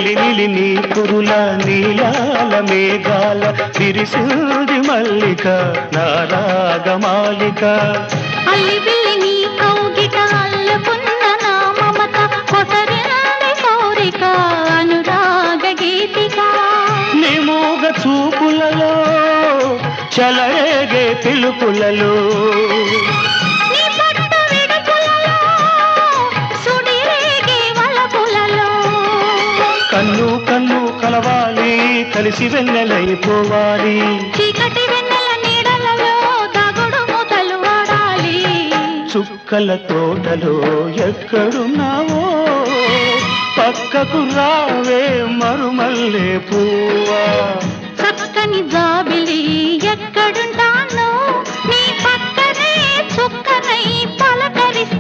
నీలి నీలి నీ కురుల నీలాల మేఘాల విరిసింది మల్లిక నా రాగమాలిక అల్లి బిల్లి నీ కౌగిట అల్లుకున్న నా మమత కొసరింది కోరిక అనురాగ గీతిక నీ మూగ చూపులలో చలరేగే పిలుపులలో నీ పట్టు విడుపులలో సుడిరేగే వలపులలో కన్ను కన్ను కలవాలి కలిసి వెన్నెలైపోవాలి చీకటి వెన్నెల నీడలలో దాగుడు మూతలు ఆడాలి చుక్కల తోటలో ఎక్కడున్నావో పక్కకు రావే మరుమల్లే పువ్వా చక్కని జాబిలి ఎక్కడుంటానో నీ పక్కనే చుక్కనై పలకరిస్తాను